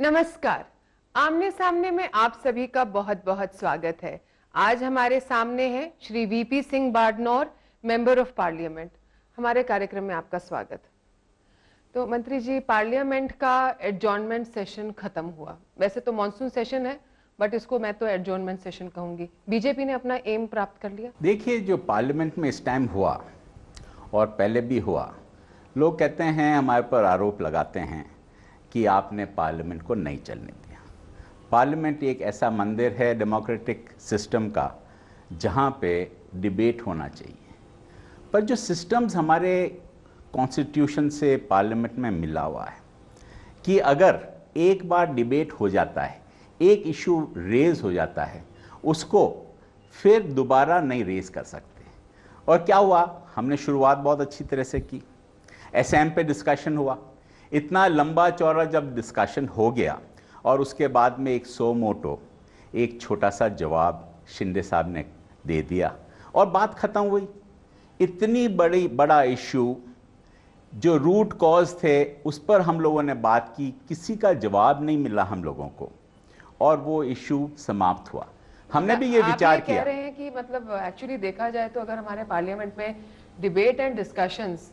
नमस्कार। आमने सामने में आप सभी का बहुत बहुत स्वागत है। आज हमारे सामने हैं Shri VP Singh Badnore, member of parliament. हमारे कार्यक्रम में आपका स्वागत। तो मंत्री जी, पार्लियामेंट का एडजॉर्नमेंट सेशन खत्म हुआ। वैसे तो मॉनसून सेशन है, बट इसको मैं तो एडजॉर्नमेंट सेशन कहूंगी। बीजेपी ने अपना एम प्राप्त कर लिया। देखिए, जो पार्लियामेंट में इस टाइम हुआ और पहले भी हुआ, लोग कहते हैं, हमारे पर आरोप लगाते हैं कि आपने पार्लियामेंट को नहीं चलने दिया। पार्लियामेंट एक ऐसा मंदिर है डेमोक्रेटिक सिस्टम का जहाँ पे डिबेट होना चाहिए, पर जो सिस्टम्स हमारे कॉन्स्टिट्यूशन से पार्लियामेंट में मिला हुआ है कि अगर एक बार डिबेट हो जाता है, एक इशू रेज हो जाता है, उसको फिर दोबारा नहीं रेज कर सकते। और क्या हुआ, हमने शुरुआत बहुत अच्छी तरह से की, एसएम पे डिस्कशन हुआ, इतना लंबा चौड़ा जब डिस्कशन हो गया और उसके बाद में एक सो मोटो एक छोटा सा जवाब शिंदे साहब ने दे दिया और बात ख़त्म हुई। इतनी बड़ा इशू जो रूट कॉज थे उस पर हम लोगों ने बात की, किसी का जवाब नहीं मिला हम लोगों को और वो इशू समाप्त हुआ। हमने भी ये विचार किया। कह रहे हैं कि मतलब एक्चुअली देखा जाए तो अगर हमारे पार्लियामेंट में डिबेट एंड डिस्कशंस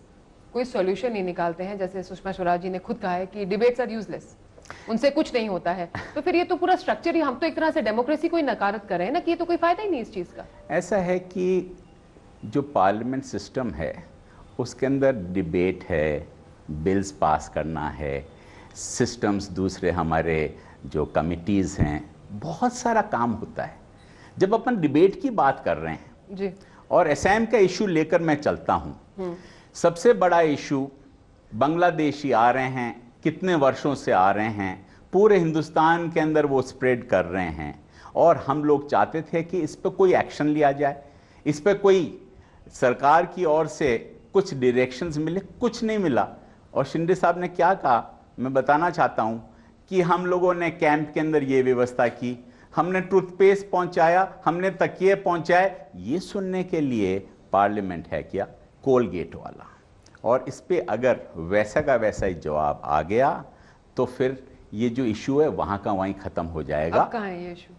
कोई सॉल्यूशन नहीं निकालते हैं, जैसे सुषमा स्वराज जी ने खुद कहा है कि डिबेट्स आर यूजलेस, उनसे कुछ नहीं होता है, तो फिर ये तो पूरा स्ट्रक्चर ही, हम तो एक तरह से डेमोक्रेसी को ही नकारत कर रहे हैं ना कि ये तो कोई फायदा ही नहीं इस चीज का। ऐसा है कि जो पार्लियामेंट सिस्टम है उसके अंदर डिबेट है, बिल्स पास करना है, सिस्टम्स दूसरे हमारे जो कमिटीज़ हैं, बहुत सारा काम होता है। जब अपन डिबेट की बात कर रहे हैं जी, और असम का इशू लेकर मैं चलता हूँ, सबसे बड़ा इशू बांग्लादेशी आ रहे हैं, कितने वर्षों से आ रहे हैं, पूरे हिंदुस्तान के अंदर वो स्प्रेड कर रहे हैं और हम लोग चाहते थे कि इस पर कोई एक्शन लिया जाए, इस पर कोई सरकार की ओर से कुछ डायरेक्शंस मिले, कुछ नहीं मिला। और शिंदे साहब ने क्या कहा, मैं बताना चाहता हूँ कि हम लोगों ने कैंप के अंदर ये व्यवस्था की, हमने टूथपेस्ट पहुँचाया, हमने तकिए पहुँचाए, ये सुनने के लिए पार्लियामेंट है क्या? कोलगेट वाला। और इस पे अगर वैसा का वैसा ही जवाब आ गया तो फिर ये जो इशू है वहाँ का वहीं ख़त्म हो जाएगा। अब कहाँ है ये इशू?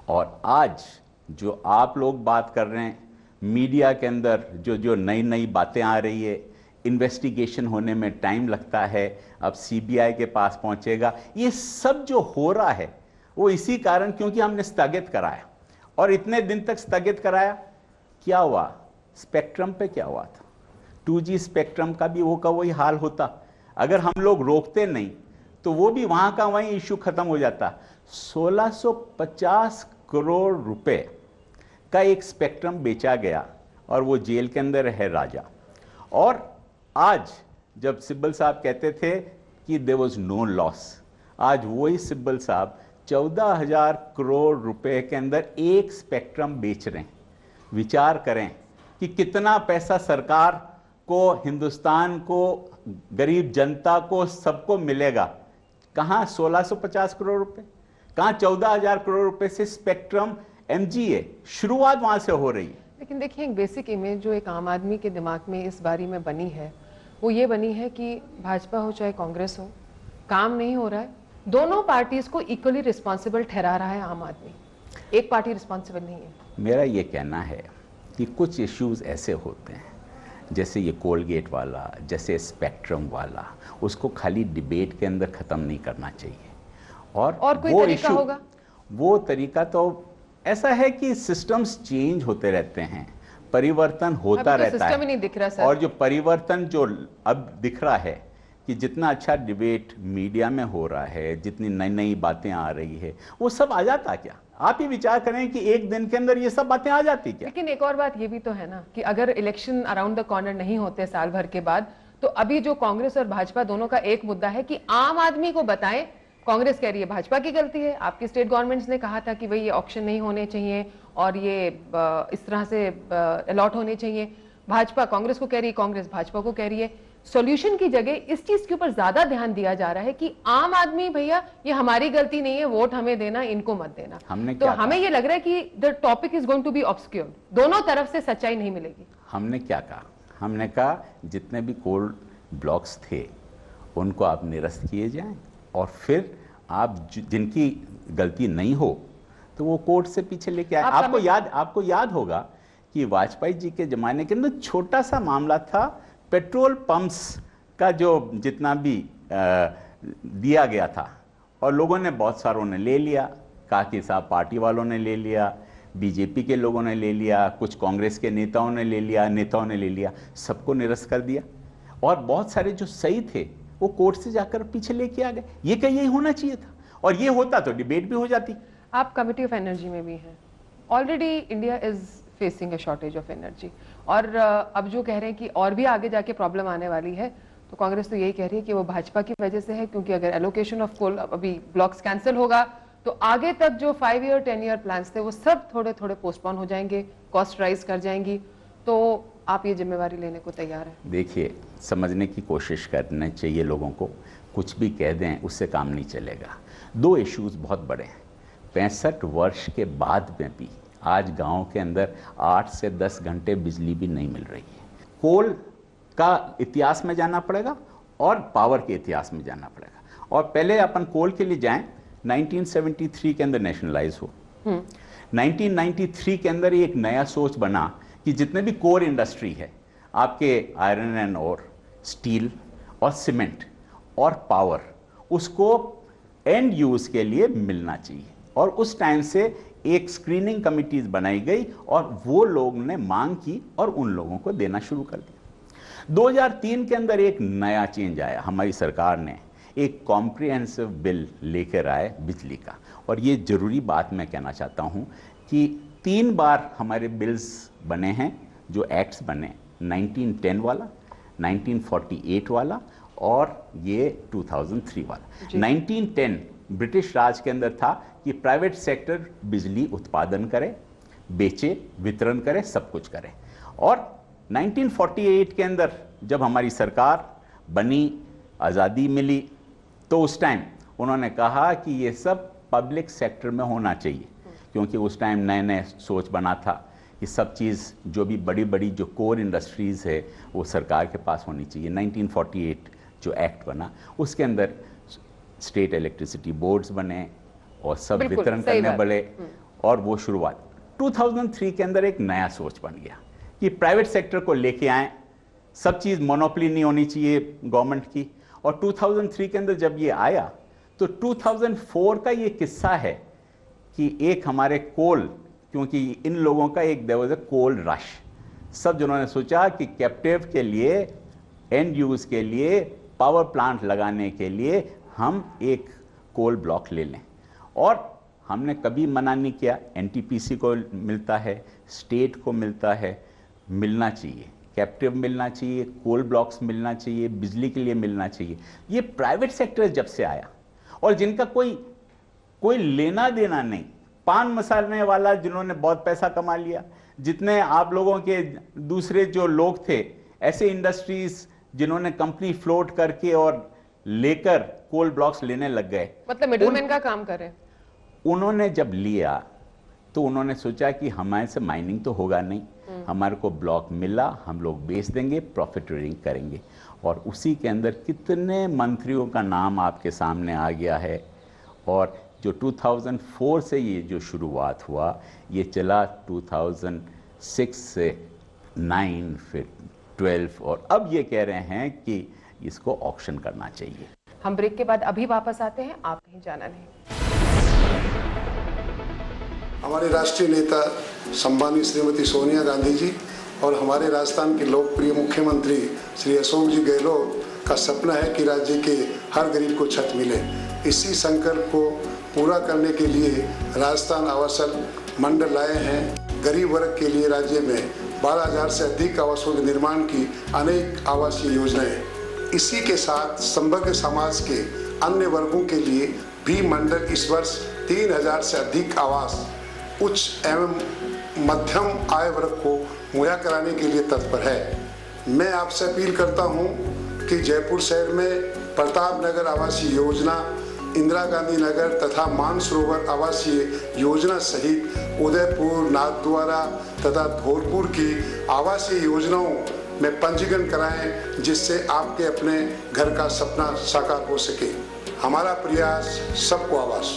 और आज जो आप लोग बात कर रहे हैं, मीडिया के अंदर जो नई नई बातें आ रही है, इन्वेस्टिगेशन होने में टाइम लगता है, अब सीबीआई के पास पहुँचेगा, ये सब जो हो रहा है वो इसी कारण, क्योंकि हमने स्थगित कराया। और इतने दिन तक स्थगित कराया, क्या हुआ? स्पेक्ट्रम पे क्या हुआ था? 2G स्पेक्ट्रम का भी वो का वही हाल होता। अगर हम लोग रोकते नहीं तो वो भी वहाँ का वहीं इशू खत्म हो जाता। 1650 करोड़ रुपए का एक स्पेक्ट्रम बेचा गया और वो जेल के अंदर है राजा। और आज जब सिब्बल साहब कहते थे कि देयर वाज नो लॉस, आज वही सिब्बल साहब 14,000 करोड़ रुपए के अंदर एक स्पेक्ट्रम बेच रहे हैं। विचार करें कि कितना पैसा सरकार को, हिंदुस्तान को, गरीब जनता को, सबको मिलेगा। कहाँ 1650 करोड़ रुपए, कहाँ 14,000 करोड़ रुपए से स्पेक्ट्रम MGA, शुरुआत वहाँ से हो रही है। लेकिन देखिए, एक बेसिक इमेज जो एक आम आदमी के दिमाग में इस बारी में बनी है वो ये बनी है कि भाजपा हो चाहे कांग्रेस हो, काम नहीं हो रहा है, दोनों पार्टीज को इक्वली रिस्पॉन्सिबल ठहरा रहा है आम आदमी, एक पार्टी रिस्पॉन्सिबल नहीं है। मेरा ये कहना है कि कुछ इश्यूज ऐसे होते हैं, जैसे ये कोलगेट वाला, जैसे स्पेक्ट्रम वाला, उसको खाली डिबेट के अंदर ख़त्म नहीं करना चाहिए। और कोई वो तरीका होगा? वो तरीका तो ऐसा है कि सिस्टम्स चेंज होते रहते हैं, परिवर्तन होता तो रहता सिस्टम है। ही नहीं दिख रहा सर। और जो परिवर्तन जो अब दिख रहा है कि जितना अच्छा डिबेट मीडिया में हो रहा है, जितनी नई नई बातें आ रही है, वो सब आ जाता क्या? आप ही विचार करें कि एक दिन के अंदर ये सब बातें आ जाती क्या? लेकिन एक और बात ये भी तो है ना कि अगर इलेक्शन अराउंड द कॉर्नर नहीं होते साल भर के बाद, तो अभी जो कांग्रेस और भाजपा दोनों का एक मुद्दा है कि आम आदमी को बताएं। कांग्रेस कह रही है भाजपा की गलती है, आपकी स्टेट गवर्नमेंट्स ने कहा था कि भाई ये ऑक्शन नहीं होने चाहिए और ये इस तरह से अलॉट होने चाहिए। भाजपा कांग्रेस को कह रही है, कांग्रेस भाजपा को कह रही है। सॉल्यूशन की जगह इस चीज के ऊपर ज्यादा ध्यान दिया जा रहा है कि आम आदमी, भैया ये हमारी गलती नहीं है, वोट हमें देना, इनको मत देना। तो हमें ये लग रहा है कि the topic is going to be obscured, दोनों तरफ से सच्चाई नहीं मिलेगी। हमने क्या कहा? हमने कहा जितने भी कोल ब्लॉक्स थे उनको आप निरस्त किए जाएं और फिर जिनकी गलती नहीं हो तो वो कोर्ट से पीछे लेके आए। आपको याद होगा कि वाजपेयी जी के ज़माने के अंदर छोटा सा मामला था, पेट्रोल पंप्स का जो जितना भी दिया गया था और लोगों ने, बहुत सारों ने ले लिया, काकी साहब पार्टी वालों ने ले लिया, बीजेपी के लोगों ने ले लिया, कुछ कांग्रेस के नेताओं ने ले लिया, सबको निरस्त कर दिया और बहुत सारे जो सही थे वो कोर्ट से जाकर पीछे लेके आ गए। ये क्या यही होना चाहिए था? और ये होता तो डिबेट भी हो जाती। आप कमिटी ऑफ एनर्जी में भी हैं। Already India is facing a shortage of energy और अब जो कह रहे हैं कि और भी आगे जाके प्रॉब्लम आने वाली है, तो कांग्रेस तो यही कह रही है कि वो भाजपा की वजह से है, क्योंकि अगर एलोकेशन ऑफ कोल अभी ब्लॉक्स कैंसिल होगा तो आगे तक जो 5 ईयर 10 ईयर प्लान्स थे वो सब थोड़े थोड़े पोस्टपोन हो जाएंगे, कॉस्ट राइज कर जाएंगी। तो आप ये जिम्मेवारी लेने को तैयार हैं? देखिए, समझने की कोशिश करना चाहिए लोगों को। कुछ भी कह दें उससे काम नहीं चलेगा। 2 इश्यूज बहुत बड़े हैं। 65 वर्ष के बाद में भी आज गांव के अंदर 8 से 10 घंटे बिजली भी नहीं मिल रही है। कोल का इतिहास में जाना पड़ेगा और पावर के इतिहास में जाना पड़ेगा। और पहले अपन कोल के लिए जाएं, 1973 के अंदर नेशनलाइज हो। 1993 के अंदर एक नया सोच बना कि जितने भी कोर इंडस्ट्री है, आपके आयरन एंड ओर, स्टील और सीमेंट और पावर, उसको एंड यूज के लिए मिलना चाहिए। और उस टाइम से एक स्क्रीनिंग कमिटीज बनाई गई और वो लोग ने मांग की और उन लोगों को देना शुरू कर दिया। 2003 के अंदर एक नया चेंज आया। हमारी सरकार ने एक कॉम्प्रिहेंसिव बिल लेकर आए बिजली का। और ये जरूरी बात मैं कहना चाहता हूं कि 3 बार हमारे बिल्स बने हैं, जो एक्ट्स बने, 1910 वाला, 1948 वाला और ये 2003 वाला। 1910 ब्रिटिश राज के अंदर था कि प्राइवेट सेक्टर बिजली उत्पादन करे, बेचे, वितरण करे, सब कुछ करे। और 1948 के अंदर जब हमारी सरकार बनी, आज़ादी मिली, तो उस टाइम उन्होंने कहा कि ये सब पब्लिक सेक्टर में होना चाहिए, क्योंकि उस टाइम नए नए सोच बना था कि सब चीज़ जो भी बड़ी बड़ी जो कोर इंडस्ट्रीज़ है वो सरकार के पास होनी चाहिए। 1948 जो एक्ट बना, उसके अंदर स्टेट इलेक्ट्रिसिटी बोर्ड्स बने और सब वितरण करने बड़े, और वो शुरुआत 2003 के अंदर एक नया सोच बन गया कि प्राइवेट सेक्टर को लेके आए, सब चीज़ मोनोपोली नहीं होनी चाहिए गवर्नमेंट की। और 2003 के अंदर जब ये आया तो 2004 का ये किस्सा है कि एक हमारे कोल, क्योंकि इन लोगों का एक there was a coal rush, सब जिन्होंने सोचा कि कैप्टिव के लिए, एंड यूज के लिए, पावर प्लांट लगाने के लिए हम एक कोल ब्लॉक ले लें। और हमने कभी मना नहीं किया। एनटीपीसी को मिलता है, स्टेट को मिलता है, मिलना चाहिए, कैप्टिव मिलना चाहिए, कोल ब्लॉक्स मिलना चाहिए, बिजली के लिए मिलना चाहिए। ये प्राइवेट सेक्टर जब से आया और जिनका कोई लेना देना नहीं, पान मसाले वाला जिन्होंने बहुत पैसा कमा लिया, जितने आप लोगों के दूसरे जो लोग थे, ऐसे इंडस्ट्रीज जिन्होंने कंपनी फ्लोट करके और लेकर कोल ब्लॉक्स लेने लग गए, मतलब मिडलमैन का काम करें। उन्होंने जब लिया तो उन्होंने सोचा कि हमारे से माइनिंग तो होगा नहीं, हमारे को ब्लॉक मिला, हम लोग बेच देंगे, प्रॉफिट शेयरिंग करेंगे। और उसी के अंदर कितने मंत्रियों का नाम आपके सामने आ गया है। और जो 2004 से ये जो शुरुआत हुआ, ये चला 2006 से 9, फिर 12, और अब ये कह रहे हैं कि इसको ऑक्शन करना चाहिए। हम ब्रेक के बाद अभी वापस आते हैं, आप कहीं जाना नहीं। हमारे राष्ट्रीय नेता सम्मानित श्रीमती सोनिया गांधी जी और हमारे राजस्थान के लोकप्रिय मुख्यमंत्री श्री अशोक जी गहलोत का सपना है कि राज्य के हर गरीब को छत मिले। इसी संकल्प को पूरा करने के लिए राजस्थान आवासन मंडल लाए हैं। गरीब वर्ग के लिए राज्य में 12,000 से अधिक आवासों के निर्माण की अनेक आवासीय योजनाएं। इसी के साथ समग्र समाज के अन्य वर्गों के लिए भी मंडल इस वर्ष 3,000 से अधिक आवास उच्च एवं मध्यम आय वर्ग को मुहैया कराने के लिए तत्पर है। मैं आपसे अपील करता हूं कि जयपुर शहर में प्रताप नगर आवासीय योजना, इंदिरा गांधी नगर तथा मानसरोवर आवासीय योजना सहित उदयपुर, नाथद्वारा तथा धौलपुर की आवासीय योजनाओं में पंजीकरण कराएं, जिससे आपके अपने घर का सपना साकार हो सके। हमारा प्रयास सबको आवास।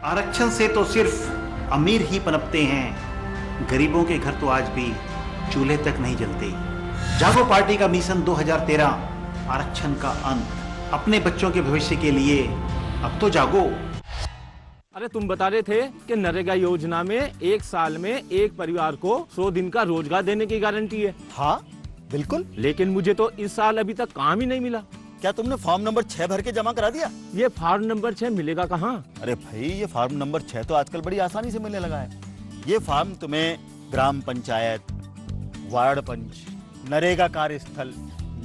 आरक्षण से तो सिर्फ अमीर ही पनपते हैं, गरीबों के घर तो आज भी चूल्हे तक नहीं जलते। जागो पार्टी का मिशन 2013 आरक्षण का अंत, अपने बच्चों के भविष्य के लिए अब तो जागो। अरे तुम बता रहे थे कि नरेगा योजना में एक साल में एक परिवार को 100 दिन का रोजगार देने की गारंटी है। हाँ बिल्कुल, लेकिन मुझे तो इस साल अभी तक काम ही नहीं मिला। क्या तुमने फॉर्म नंबर 6 भर के जमा करा दिया? ये फॉर्म नंबर 6 मिलेगा कहाँ? अरे भाई, ये फॉर्म नंबर 6 तो आजकल बड़ी आसानी से मिलने लगा है। ये फॉर्म तुम्हें ग्राम पंचायत, वार्ड पंच, नरेगा कार्यस्थल,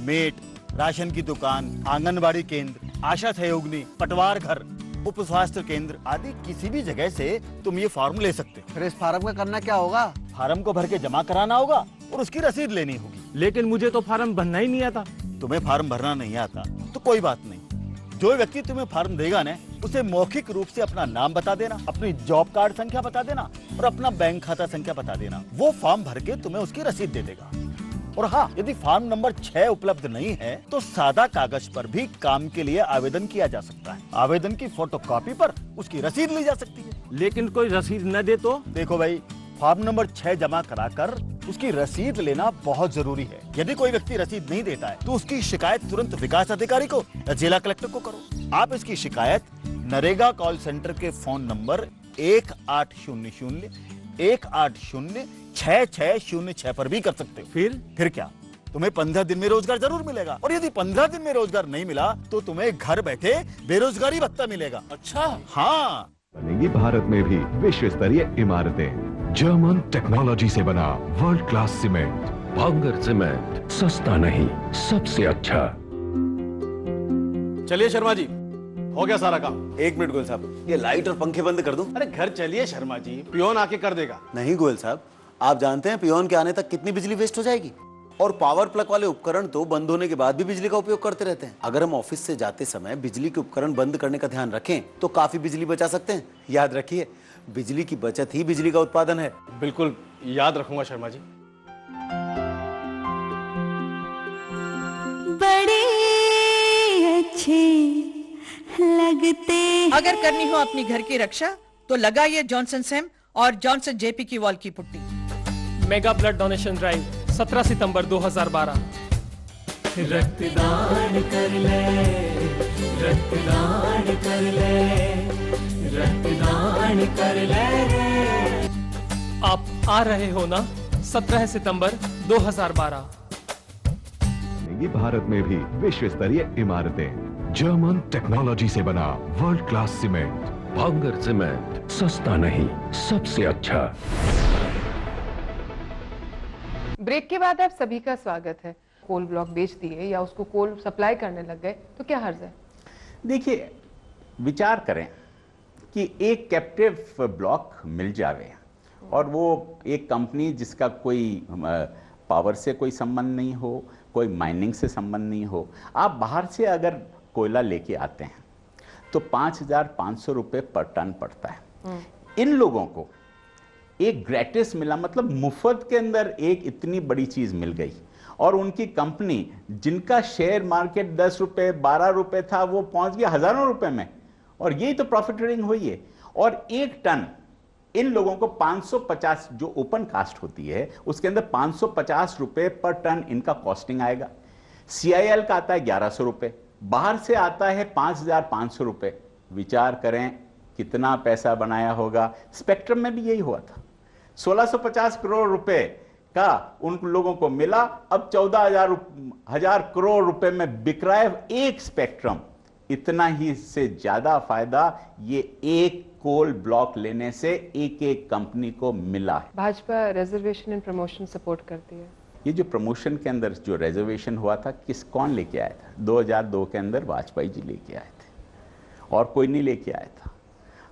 मेट, राशन की दुकान, आंगनबाड़ी केंद्र, आशा सहयोगिनी, पटवार घर, उप स्वास्थ्य केंद्र आदि किसी भी जगह से तुम ये फॉर्म ले सकते हो। फिर इस फार्म का करना क्या होगा? फार्म को भर के जमा कराना होगा और उसकी रसीद लेनी होगी। लेकिन मुझे तो फार्म भरना ही नहीं आता। तुम्हें फार्म भरना नहीं आता तो कोई बात नहीं। जो व्यक्ति तुम्हें फार्म देगा ना, उसे मौखिक रूप से अपना नाम बता देना, अपनी जॉब कार्ड संख्या बता देना और अपना बैंक खाता संख्या बता देना। वो फॉर्म भर के तुम्हें उसकी रसीद दे देगा। और हाँ, यदि फॉर्म नंबर 6 उपलब्ध नहीं है तो सादा कागज पर भी काम के लिए आवेदन किया जा सकता है। आवेदन की फोटोकॉपी पर उसकी रसीद ली जा सकती है। लेकिन कोई रसीद न दे तो? देखो भाई, फॉर्म नंबर 6 जमा कराकर उसकी रसीद लेना बहुत जरूरी है। यदि कोई व्यक्ति रसीद नहीं देता है तो उसकी शिकायत तुरंत विकास अधिकारी को या जिला कलेक्टर को करो। आप इसकी शिकायत नरेगा कॉल सेंटर के फोन नंबर 1800 180 6606 पर भी कर सकते हो। फिर क्या, तुम्हें 15 दिन में रोजगार जरूर मिलेगा। और यदि 15 दिन में रोजगार नहीं मिला तो तुम्हें घर बैठे बेरोजगारी भत्ता मिलेगा। अच्छा, हाँ। बनेगी भारत में भी विश्व स्तरीय इमारतें। जर्मन टेक्नोलॉजी से बना वर्ल्ड क्लास सीमेंट। भांगर सीमेंट, सस्ता नहीं, सबसे अच्छा। चलिए शर्मा जी, हो गया सारा काम। 1 मिनट गोयल साहब, ये लाइट और पंखे बंद कर दूं? अरे घर चलिए शर्मा जी, पियोन आके कर देगा। नहीं गोयल साहब, आप जानते हैं पियोन के आने तक कितनी बिजली वेस्ट हो जाएगी। और पावर प्लग वाले उपकरण तो बंद होने के बाद भी बिजली का उपयोग करते रहते हैं। अगर हम ऑफिस से जाते समय बिजली के उपकरण बंद करने का ध्यान रखें तो काफी बिजली बचा सकते हैं। याद रखिए, बिजली की बचत ही बिजली का उत्पादन है। बिल्कुल याद रखूंगा शर्मा जी। बड़े अच्छे लगते। अगर करनी हो अपनी घर की रक्षा तो लगाइए जॉनसन सैम और जॉनसन जेपी की वॉल की putty. Mega blood donation drive 17 सितंबर 2012। रक्तदान कर ले, रक्तदान कर ले, रक्तदान कर ले रे। आप आ रहे हो ना? 17 सितंबर 2012। बनेगी भारत में भी विश्व स्तरीय इमारतें। जर्मन टेक्नोलॉजी से बना वर्ल्ड क्लास सीमेंट। भांगर सीमेंट, सस्ता नहीं, सबसे अच्छा। ब्रेक के बाद आप सभी का स्वागत है। कोल ब्लॉक बेच दिए या उसको कोल सप्लाई करने लग गए तो क्या हर्ज है? देखिए, विचार करें कि एक कैप्टिव ब्लॉक मिल जावे और वो एक कंपनी जिसका कोई पावर से कोई संबंध नहीं हो, कोई माइनिंग से संबंध नहीं हो, आप बाहर से अगर कोयला लेके आते हैं तो 5,500 रुपये पर टन पड़ता है। इन लोगों को एक ग्रेटिस मिला, मतलब मुफ्त के अंदर एक इतनी बड़ी चीज मिल गई। और उनकी कंपनी जिनका शेयर मार्केट 10 रुपए 12 रुपए था वो पहुंच गया हजारों रुपए में। और यही तो प्रॉफिटरिंग हुई है। और एक टन इन लोगों को 550, जो ओपन कास्ट होती है उसके अंदर 550 रुपए पर टन इनका कॉस्टिंग आएगा। CIL का आता है 1100 रुपए, बाहर से आता है 5,500 रुपए। विचार करें कितना पैसा बनाया होगा। स्पेक्ट्रम में भी यही हुआ था। 1650 करोड़ रुपए का उन लोगों को मिला, अब 14,000 करोड़ रुपए में बिक रहा है एक स्पेक्ट्रम। इतना ही से ज्यादा फायदा ये एक कोल ब्लॉक लेने से एक एक कंपनी को मिला है। Bhajpa reservation and promotion support करती है। ये जो प्रमोशन के अंदर जो रिजर्वेशन हुआ था, कौन लेके आया था? 2002 के अंदर वाजपेयी जी लेके आए थे और कोई नहीं लेके आया था,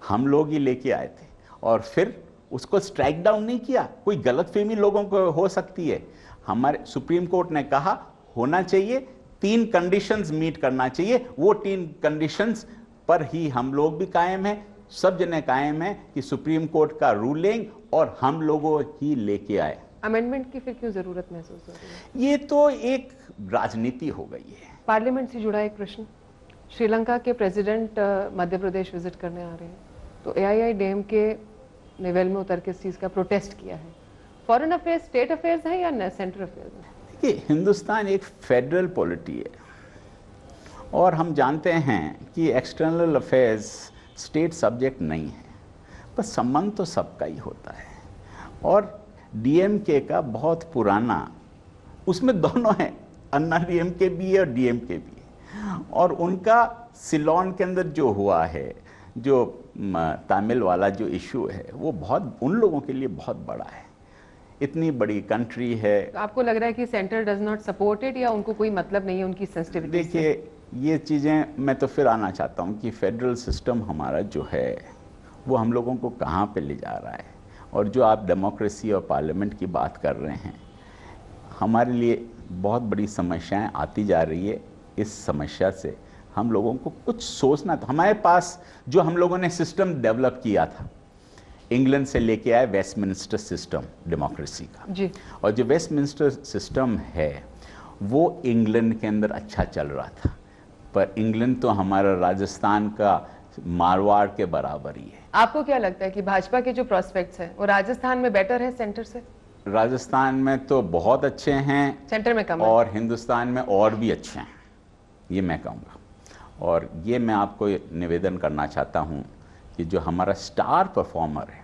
हम लोग ही लेके आए थे। और फिर उसको स्ट्राइक डाउन नहीं किया। कोई गलतफहमी लोगों को हो सकती है, हमारे सुप्रीम कोर्ट ने कहा होना चाहिए, 3 कंडीशंस मीट करना चाहिए। वो 3 कंडीशंस पर ही हम लोग भी कायम हैं, सब जने कायम हैं कि सुप्रीम कोर्ट का रूलिंग और हम लोगों ही लेके आए। अमेंडमेंट की फिर क्यों जरूरत महसूस हो रही है? ये तो एक राजनीति हो गई है। पार्लियामेंट से जुड़ा एक प्रश्न, श्रीलंका के प्रेसिडेंट मध्य प्रदेश विजिट करने आ रहे हैं, तो AIIDM के नेवल में उतर के इस चीज़ का प्रोटेस्ट किया है। फॉरेन अफेयर्स स्टेट अफेयर्स है या सेंट्रल अफेयर्स है? देखिए, हिंदुस्तान एक फेडरल पॉलिटी है और हम जानते हैं कि एक्सटर्नल अफेयर्स स्टेट सब्जेक्ट नहीं है, पर संबंध तो सबका ही होता है। और DMK का बहुत पुराना, उसमें दोनों हैं, अन्ना DMK भी है और DMK भी है, और उनका सिलोन के अंदर जो हुआ है, जो तमिल वाला जो इशू है, वो बहुत उन लोगों के लिए बहुत बड़ा है। इतनी बड़ी कंट्री है। तो आपको लग रहा है कि centre does not support it, या उनको कोई मतलब नहीं है उनकी सेंसिटिविटी? देखिए, ये चीज़ें मैं तो फिर आना चाहता हूँ कि फेडरल सिस्टम हमारा जो है वो हम लोगों को कहाँ पे ले जा रहा है। और जो आप डेमोक्रेसी और पार्लियामेंट की बात कर रहे हैं, हमारे लिए बहुत बड़ी समस्याएं आती जा रही है। इस समस्या से हम लोगों को कुछ सोचना था। हमारे पास जो हम लोगों ने सिस्टम डेवलप किया था, इंग्लैंड से लेके आए वेस्टमिंस्टर सिस्टम डेमोक्रेसी का जी। और जो वेस्टमिंस्टर सिस्टम है वो इंग्लैंड के अंदर अच्छा चल रहा था, पर इंग्लैंड तो हमारा राजस्थान का मारवाड़ के बराबर ही है। आपको क्या लगता है कि भाजपा के जो प्रोस्पेक्ट्स हैं वो राजस्थान में बेटर है सेंटर से? राजस्थान में तो बहुत अच्छे हैं, सेंटर में कम है, और हिंदुस्तान में और भी अच्छे हैं, ये मैं कहूँगा। और ये मैं आपको निवेदन करना चाहता हूँ कि जो हमारा स्टार परफॉर्मर है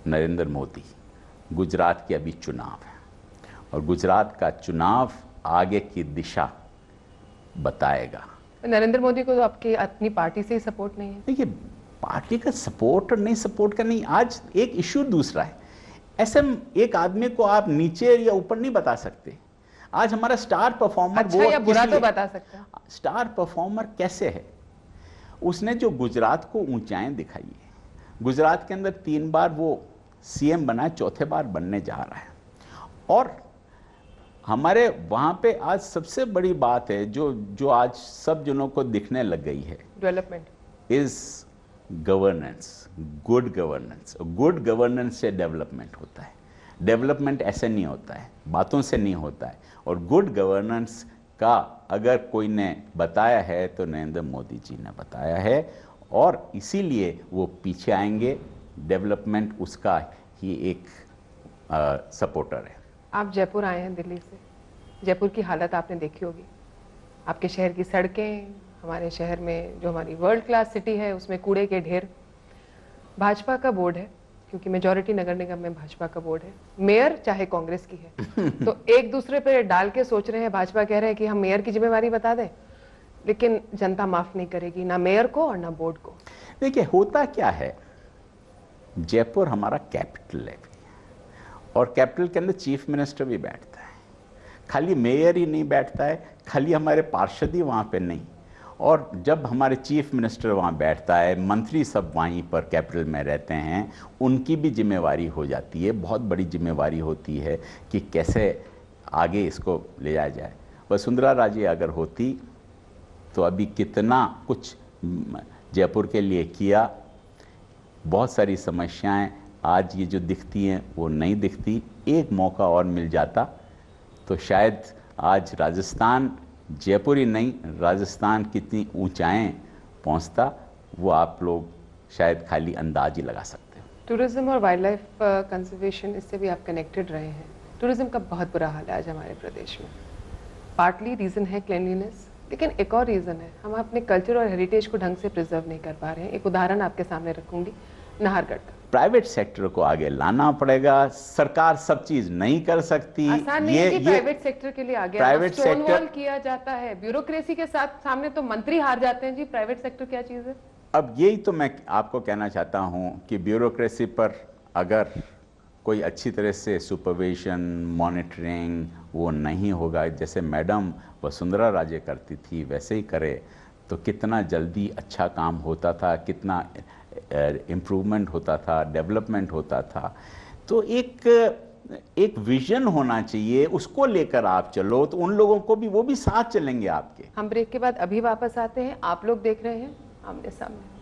नरेंद्र मोदी, गुजरात के अभी चुनाव है और गुजरात का चुनाव आगे की दिशा बताएगा। नरेंद्र मोदी को तो आपकी अपनी पार्टी से ही सपोर्ट नहीं है? देखिए, पार्टी का सपोर्ट और नहीं सपोर्ट का नहीं, आज एक इशू दूसरा है। ऐसे एक आदमी को आप नीचे या ऊपर नहीं बता सकते। आज हमारा स्टार परफॉर्मर अच्छा या बुरा तो बता सकते हैं। स्टार परफॉर्मर कैसे है? उसने जो गुजरात को ऊंचाएं दिखाई है, गुजरात के अंदर 3 बार वो CM बना, चौथे बार बनने जा रहा है। और हमारे वहां पे आज सबसे बड़ी बात है जो आज सब जनों को दिखने लग गई है, development is governance, good governance. Good governance से डेवलपमेंट होता है। डेवलपमेंट ऐसे नहीं होता है, बातों से नहीं होता है। और गुड गवर्नेंस का अगर कोई ने बताया है तो नरेंद्र मोदी जी ने बताया है, और इसीलिए वो पीछे आएंगे। डेवलपमेंट उसका ही एक सपोर्टर है। आप जयपुर आए हैं दिल्ली से, जयपुर की हालत आपने देखी होगी। आपके शहर की सड़कें, हमारे शहर में जो हमारी वर्ल्ड क्लास सिटी है उसमें कूड़े के ढेर। भाजपा का बोर्ड है, क्योंकि मेजॉरिटी नगर निगम में भाजपा का बोर्ड है, मेयर चाहे कांग्रेस की है, तो एक दूसरे पे डाल के सोच रहे हैं। भाजपा कह रहे हैं कि हम मेयर की जिम्मेवारी बता दें, लेकिन जनता माफ नहीं करेगी, ना मेयर को और ना बोर्ड को। देखिए, होता क्या है, जयपुर हमारा कैपिटल है और कैपिटल के अंदर चीफ मिनिस्टर भी बैठता है। खाली मेयर ही नहीं बैठता है, खाली हमारे पार्षद ही वहाँ पे नहीं। और जब हमारे चीफ मिनिस्टर वहाँ बैठता है, मंत्री सब वहीं पर कैपिटल में रहते हैं, उनकी भी जिम्मेवारी हो जाती है, बहुत बड़ी जिम्मेवारी होती है कि कैसे आगे इसको ले जाया जाए। वसुंधरा राजे अगर होती तो अभी कितना कुछ जयपुर के लिए किया। बहुत सारी समस्याएं आज ये जो दिखती हैं वो नहीं दिखती। एक मौका और मिल जाता तो शायद आज राजस्थान, जयपुर ही नहीं, राजस्थान कितनी ऊंचाएं पहुंचता, वो आप लोग शायद खाली अंदाज ही लगा सकते हो। टूरिज्म और वाइल्ड लाइफ कंजर्वेशन, इससे भी आप कनेक्टेड रहे हैं। टूरिज्म का बहुत बुरा हाल है आज हमारे प्रदेश में। पार्टली रीज़न है क्लीनलीनेस, लेकिन एक और रीज़न है, हम अपने कल्चर और हेरिटेज को ढंग से प्रिजर्व नहीं कर पा रहे हैं। एक उदाहरण आपके सामने रखूंगी, नाहरगढ़ का। प्राइवेट सेक्टर को आगे लाना पड़ेगा, सरकार सब चीज नहीं कर सकती। आसान नहीं है कि प्राइवेट सेक्टर के लिए आगे प्राइवेट सेक्टर किया जाता है, ब्यूरोक्रेसी के साथ सामने तो मंत्री हार जाते हैं जी। प्राइवेट सेक्टर क्या चीज है? अब यही तो मैं आपको कहना चाहता हूं कि ब्यूरोक्रेसी पर अगर कोई अच्छी तरह से सुपरविजन, मॉनिटरिंग वो नहीं होगा, जैसे मैडम वसुंधरा राजे करती थी वैसे ही करे, तो कितना जल्दी अच्छा काम होता था, कितना इम्प्रूवमेंट होता था, डेवलपमेंट होता था। तो एक विजन होना चाहिए, उसको लेकर आप चलो तो उन लोगों को भी, वो भी साथ चलेंगे आपके। हम ब्रेक के बाद अभी वापस आते हैं। आप लोग देख रहे हैं आमने सामने।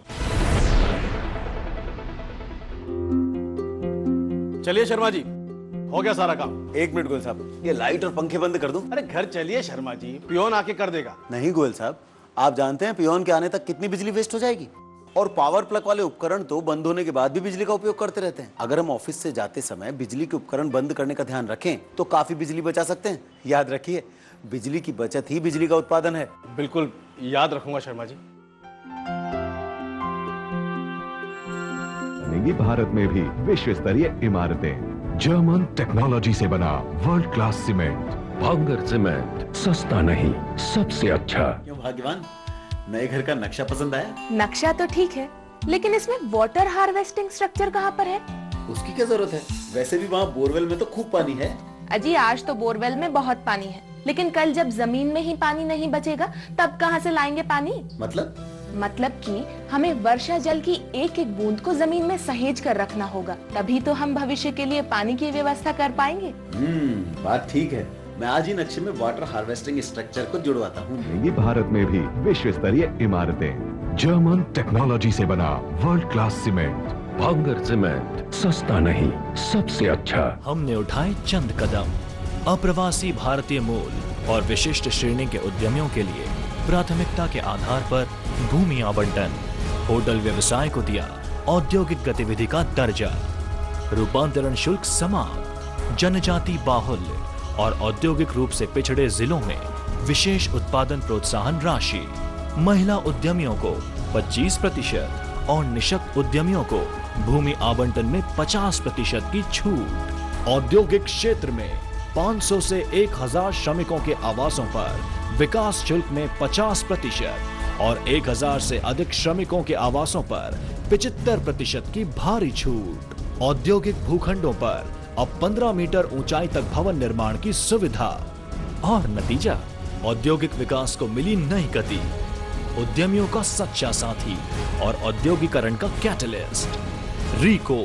चलिए शर्मा जी, हो गया सारा काम। 1 मिनट गोयल साहब, ये लाइट और पंखे बंद कर दूं? अरे घर चलिए शर्मा जी, पियोन आके कर देगा। नहीं गोयल साहब, आप जानते हैं पियोन के आने तक कितनी बिजली वेस्ट हो जाएगी? और पावर प्लग वाले उपकरण तो बंद होने के बाद भी बिजली का उपयोग करते रहते हैं। अगर हम ऑफिस से जाते समय बिजली के उपकरण बंद करने का ध्यान रखें तो काफी बिजली बचा सकते हैं। याद रखिए, बिजली की बचत ही बिजली का उत्पादन है। बिल्कुल याद रखूंगा शर्मा जी। बनेगी भारत में भी विश्व स्तरीय इमारतें। जर्मन टेक्नोलॉजी से बना वर्ल्ड क्लास सीमेंट। भांगर सीमेंट, सस्ता नहीं सबसे अच्छा। क्यों भाग्यवान, नए घर का नक्शा पसंद आया? नक्शा तो ठीक है, लेकिन इसमें वाटर हार्वेस्टिंग स्ट्रक्चर कहाँ पर है? उसकी क्या जरूरत है? वैसे भी वहाँ बोरवेल में तो खूब पानी है। अजी आज तो बोरवेल में बहुत पानी है, लेकिन कल जब जमीन में ही पानी नहीं बचेगा तब कहाँ से लाएंगे पानी? मतलब कि हमें वर्षा जल की एक एक बूंद को जमीन में सहेज कर रखना होगा, तभी तो हम भविष्य के लिए पानी की व्यवस्था कर पाएंगे। बात ठीक है। मैं आज ही नक्शे में वाटर हार्वेस्टिंग स्ट्रक्चर को जुड़वाता हूँ। बनेगी भारत में भी विश्व स्तरीय इमारतें। जर्मन टेक्नोलॉजी से बना वर्ल्ड क्लास सीमेंट। भांगर सीमेंट, सस्ता नहीं सबसे अच्छा। हमने उठाए चंद कदम अप्रवासी भारतीय मूल और विशिष्ट श्रेणी के उद्यमियों के लिए प्राथमिकता के आधार पर भूमि आवंटन, होटल व्यवसाय को दिया औद्योगिक गतिविधि का दर्जा, रूपांतरण शुल्क समाप्त, जनजाति बाहुल्य और औद्योगिक रूप से पिछड़े जिलों में विशेष उत्पादन प्रोत्साहन राशि, महिला उद्यमियों को 25% और निःशक्त उद्यमियों को भूमि आवंटन में 50% की छूट। औद्योगिक क्षेत्र में 500 से 1000 श्रमिकों के आवासों पर विकास शुल्क में 50% और 1000 से अधिक श्रमिकों के आवासों पर 75% की भारी छूट। औद्योगिक भूखंडों पर अब 15 मीटर ऊंचाई तक भवन निर्माण की सुविधा और नतीजा, औद्योगिक विकास को मिली नई गति, उद्यमियों का सच्चा साथी और औद्योगिकरण का कैटलिस्ट रीको।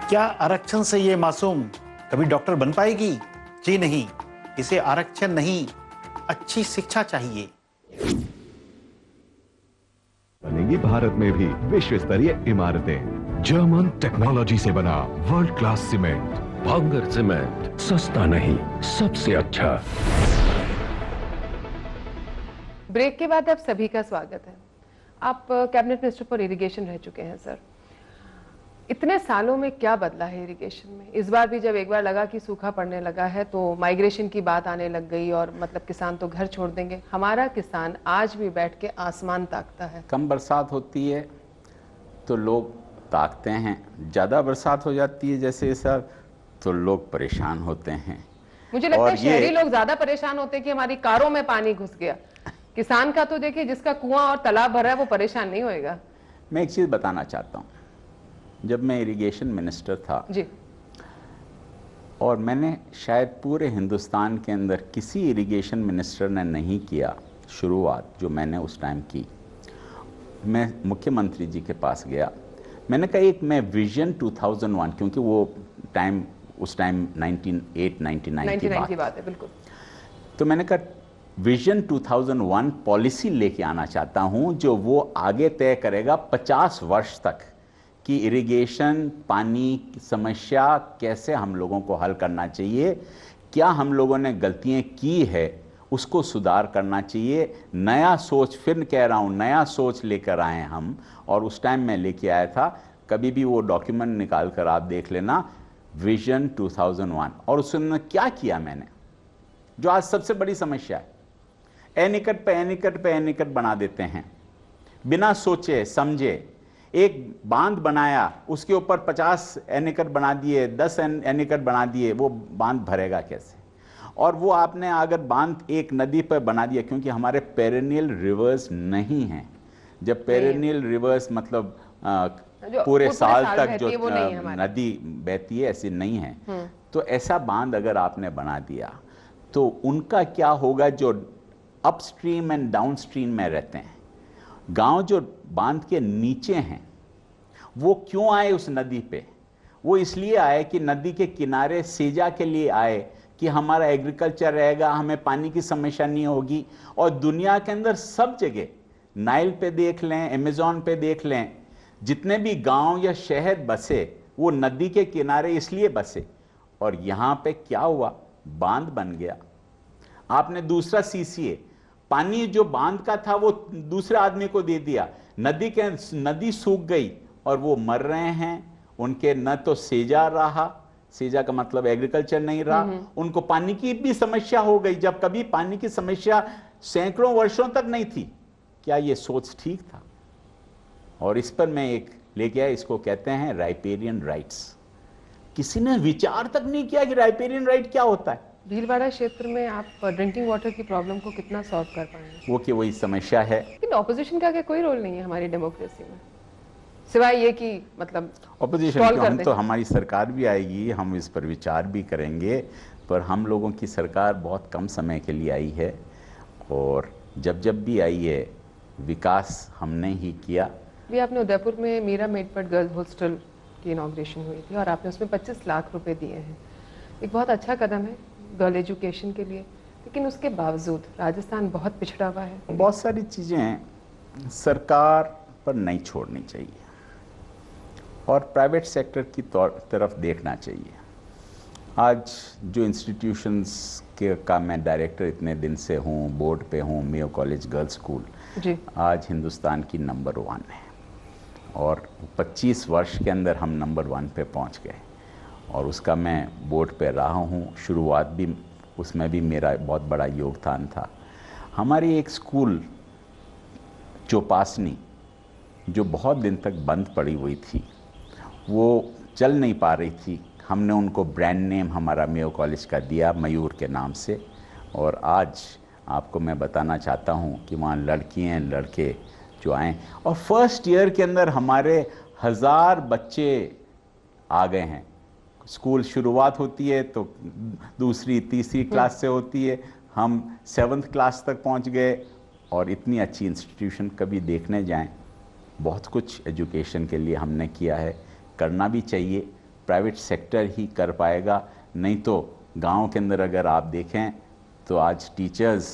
क्या आरक्षण से ये मासूम कभी डॉक्टर बन पाएगी? जी नहीं, इसे आरक्षण नहीं, अच्छी शिक्षा चाहिए। बनेगी भारत में भी विश्व स्तरीय इमारतें। जर्मन टेक्नोलॉजी से बना वर्ल्ड क्लास सीमेंट। भांगर सीमेंट, सस्ता नहीं सबसे अच्छा। ब्रेक के बाद आप सभी का स्वागत है। आप कैबिनेट मिनिस्टर फॉर इरिगेशन रह चुके हैं सर। इतने सालों में क्या बदला है इरिगेशन में? इस बार भी जब एक बार लगा कि सूखा पड़ने लगा है तो माइग्रेशन की बात आने लग गई और मतलब किसान तो घर छोड़ देंगे। हमारा किसान आज भी बैठ के आसमान ताकता है। कम बरसात होती है तो लोग ताकते हैं, ज़्यादा बरसात हो जाती है जैसे सर तो लोग परेशान होते हैं। मुझे लगता है शहरी लोग ज्यादा परेशान होते हैं कि हमारी कारों में पानी घुस गया। किसान का तो देखिए जिसका कुआं और तालाब भरा है वो परेशान नहीं होएगा। मैं एक चीज़ बताना चाहता हूँ, जब मैं इरिगेशन मिनिस्टर था जी, और मैंने शायद पूरे हिंदुस्तान के अंदर किसी इरिगेशन मिनिस्टर ने नहीं किया शुरुआत जो मैंने उस टाइम की। मैं मुख्यमंत्री जी के पास गया, मैंने कहा एक मैं विजन 2001, क्योंकि वो टाइम उस टाइम 1999 की बात है बिल्कुल। तो मैंने कहा विजन 2001 पॉलिसी लेके आना चाहता हूं जो वो आगे तय करेगा 50 वर्ष तक कि इरिगेशन पानी की समस्या कैसे हम लोगों को हल करना चाहिए, क्या हम लोगों ने गलतियां की है उसको सुधार करना चाहिए। नया सोच, फिर कह रहा हूं नया सोच लेकर आए हम, और उस टाइम मैं लेके आया था। कभी भी वो डॉक्यूमेंट निकाल कर आप देख लेना, विजन 2001। और उसमें क्या किया मैंने, जो आज सबसे बड़ी समस्या है, एनिकट पे एनिकट पे एनिकट बना देते हैं बिना सोचे समझे। एक बांध बनाया, उसके ऊपर 50 एनिकट बना दिए, 10 एनिकट बना दिए, वो बांध भरेगा कैसे? और वो आपने अगर बांध एक नदी पर बना दिया, क्योंकि हमारे पेरेनियल रिवर्स नहीं हैं। जब पेरेनियल रिवर्स मतलब पूरे साल तक जो नदी बहती है, ऐसी नहीं है। तो ऐसा बांध अगर आपने बना दिया तो उनका क्या होगा जो अपस्ट्रीम एंड डाउनस्ट्रीम में रहते हैं। गांव जो बांध के नीचे हैं वो क्यों आए उस नदी पे? वो इसलिए आए कि नदी के किनारे सेजा के लिए आए कि हमारा एग्रीकल्चर रहेगा, हमें पानी की समस्या नहीं होगी। और दुनिया के अंदर सब जगह, नाइल पे देख लें, अमेज़न पे देख लें, जितने भी गांव या शहर बसे वो नदी के किनारे इसलिए बसे। और यहाँ पे क्या हुआ, बांध बन गया। आपने दूसरा सीसीए, पानी जो बांध का था वो दूसरे आदमी को दे दिया, नदी सूख गई और वो मर रहे हैं। उनके न तो सेजा रहा, सेजा का मतलब एग्रीकल्चर नहीं रहा, उनको पानी की भी समस्या हो गई, जब कभी पानी की समस्या सैकड़ों वर्षों तक नहीं थी। क्या ये सोच ठीक था? और इस पर मैं एक लेके आया, इसको कहते हैं राइपेरियन राइट्स। किसी ने विचार तक नहीं किया कि राइपेरियन राइट क्या होता है। भीलवाड़ा क्षेत्र में आप ड्रिंकिंग वाटर की प्रॉब्लम को कितना सॉल्व कर पाएंगे? वो कि वही समस्या है। लेकिन ऑपोजिशन का क्या कोई रोल नहीं है हमारी डेमोक्रेसी में, सिवाय ये कि मतलब ऑपोजिशन हम तो, हमारी सरकार भी आएगी, हम इस पर विचार भी करेंगे, पर हम लोगों की सरकार बहुत कम समय के लिए आई है और जब भी आई है विकास हमने ही किया। भी आपने उदयपुर में मीरा मेडपट गर्ल्स हॉस्टल की इनॉग्रेशन हुई थी और आपने उसमें 25 लाख रुपए दिए हैं। एक बहुत अच्छा कदम है गर्ल एजुकेशन के लिए, लेकिन उसके बावजूद राजस्थान बहुत पिछड़ा हुआ है। बहुत सारी चीज़ें सरकार पर नहीं छोड़नी चाहिए और प्राइवेट सेक्टर की तरफ देखना चाहिए। आज जो इंस्टीट्यूशंस का मैं डायरेक्टर इतने दिन से हूँ, बोर्ड पे हूँ, मेयो कॉलेज गर्ल्स स्कूल जी, आज हिंदुस्तान की नंबर 1 है और 25 वर्ष के अंदर हम नंबर 1 पे पहुँच गए और उसका मैं बोर्ड पे रहा हूँ। शुरुआत भी उसमें भी मेरा बहुत बड़ा योगदान था। हमारी एक स्कूल चौपासनी जो बहुत दिन तक बंद पड़ी हुई थी, वो चल नहीं पा रही थी, हमने उनको ब्रांड नेम हमारा मेयो कॉलेज का दिया मयूर के नाम से। और आज आपको मैं बताना चाहता हूँ कि वहाँ लड़कियाँ लड़के जो आए और फर्स्ट ईयर के अंदर हमारे 1000 बच्चे आ गए हैं। स्कूल शुरुआत होती है तो दूसरी तीसरी क्लास से होती है, हम 7th क्लास तक पहुंच गए और इतनी अच्छी इंस्टीट्यूशन कभी देखने जाएं। बहुत कुछ एजुकेशन के लिए हमने किया है, करना भी चाहिए। प्राइवेट सेक्टर ही कर पाएगा, नहीं तो गांव के अंदर अगर आप देखें तो आज टीचर्स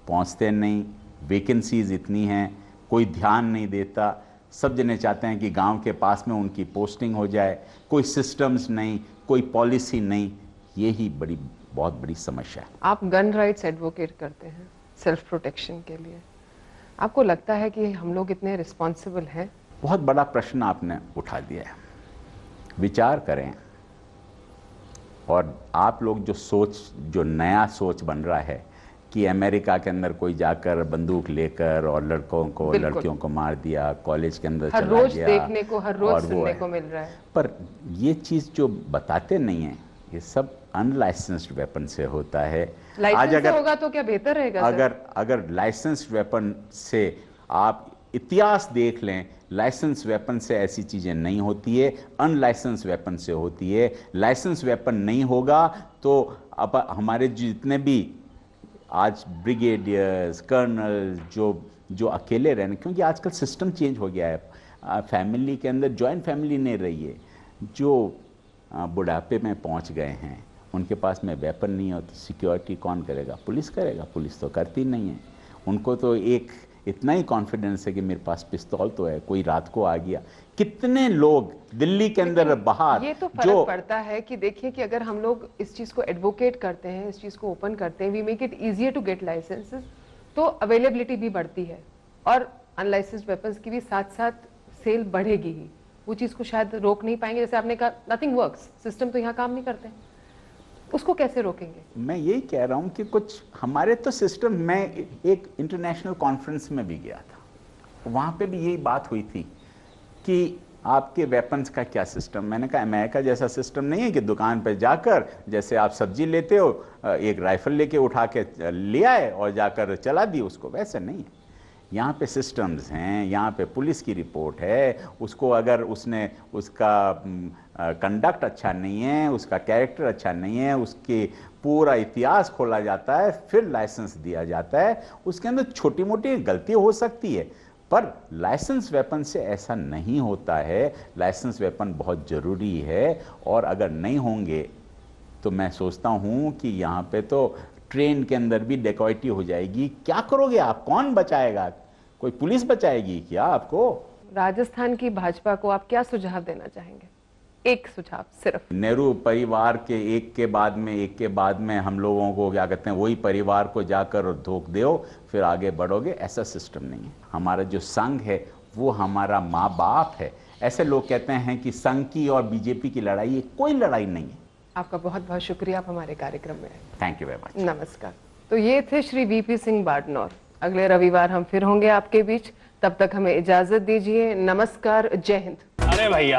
पहुंचते नहीं, वैकेंसीज इतनी हैं, कोई ध्यान नहीं देता। सब जने चाहते हैं कि गांव के पास में उनकी पोस्टिंग हो जाए, कोई सिस्टम्स नहीं, कोई पॉलिसी नहीं। ये ही बहुत बड़ी समस्या है। आप गन राइट्स एडवोकेट करते हैं सेल्फ प्रोटेक्शन के लिए, आपको लगता है कि हम लोग इतने रिस्पॉन्सिबल हैं? बहुत बड़ा प्रश्न आपने उठा दिया है। विचार करें और आप लोग जो नया सोच बन रहा है कि अमेरिका के अंदर कोई जाकर बंदूक लेकर और लड़कियों को मार दिया, कॉलेज के अंदर चला गया, हर रोज देखने को, हर रोज सुनने को मिल रहा है। पर ये चीज़ जो बताते नहीं है, ये सब अनलाइसेंस्ड वेपन से होता है। आज अगर होगा तो क्या बेहतर रहेगा? अगर लाइसेंस्ड वेपन से आप इतिहास देख लें, लाइसेंस वेपन से ऐसी चीज़ें नहीं होती है, अनलाइसेंस वेपन से होती है। लाइसेंस वेपन नहीं होगा तो अब हमारे जितने भी आज ब्रिगेडियर्स, कर्नल जो अकेले रहने, क्योंकि आजकल सिस्टम चेंज हो गया है, फैमिली के अंदर जॉइंट फैमिली नहीं रही है, जो बुढ़ापे में पहुंच गए हैं उनके पास में वेपन नहीं हो तो सिक्योरिटी कौन करेगा? पुलिस करेगा। पुलिस तो करती नहीं है। उनको तो एक इतना ही कॉन्फिडेंस है कि मेरे पास पिस्तौल तो है, कोई रात को आ गया। कितने लोग दिल्ली के अंदर बाहर, ये तो फर्क पड़ता है कि देखिए कि अगर हम लोग इस चीज को एडवोकेट करते हैं, इस चीज को ओपन करते हैं, we make it easier to get licences, तो अवेलेबिलिटी भी बढ़ती है और अनलाइसेंस्ड वेपन्स की भी साथ साथ सेल बढ़ेगी ही। वो चीज को शायद रोक नहीं पाएंगे। जैसे आपने कहा नथिंग वर्क्स, सिस्टम तो यहाँ काम नहीं करते, उसको कैसे रोकेंगे? मैं यही कह रहा हूँ कि कुछ हमारे तो सिस्टम, मैं एक इंटरनेशनल कॉन्फ्रेंस में भी गया था, वहाँ पे भी यही बात हुई थी कि आपके वेपन्स का क्या सिस्टम। मैंने कहा अमेरिका जैसा सिस्टम नहीं है कि दुकान पे जाकर जैसे आप सब्जी लेते हो, एक राइफल लेके उठा के ले आए और जाकर चला दी उसको, वैसे नहीं है। यहाँ पे सिस्टम्स हैं, यहाँ पे पुलिस की रिपोर्ट है, उसको अगर उसका कंडक्ट अच्छा नहीं है, उसका कैरेक्टर अच्छा नहीं है, उसके पूरा इतिहास खोला जाता है, फिर लाइसेंस दिया जाता है। उसके अंदर छोटी मोटी गलती हो सकती है, पर लाइसेंस वेपन से ऐसा नहीं होता है। लाइसेंस वेपन बहुत ज़रूरी है और अगर नहीं होंगे तो मैं सोचता हूँ कि यहाँ पे तो ट्रेन के अंदर भी डेकॉइटी हो जाएगी। क्या करोगे आप? कौन बचाएगा? कोई पुलिस बचाएगी क्या आपको? राजस्थान की भाजपा को आप क्या सुझाव देना चाहेंगे? एक सुझाव सिर्फ। नेहरू परिवार के एक के बाद में हम लोगों को क्या कहते हैं, वही परिवार को जाकर धोख दो फिर आगे बढ़ोगे, ऐसा सिस्टम नहीं है। हमारा जो संघ है वो हमारा माँ बाप है। ऐसे लोग कहते हैं कि संघ की और बीजेपी की लड़ाई है, कोई लड़ाई नहीं है। आपका बहुत बहुत शुक्रिया, आप हमारे कार्यक्रम में आए। Thank you very much. नमस्कार। तो ये थे श्री वीपी सिंह बाड़नौर। अगले रविवार हम फिर होंगे आपके बीच, तब तक हमें इजाजत दीजिए। नमस्कार, जय हिंद। अरे भैया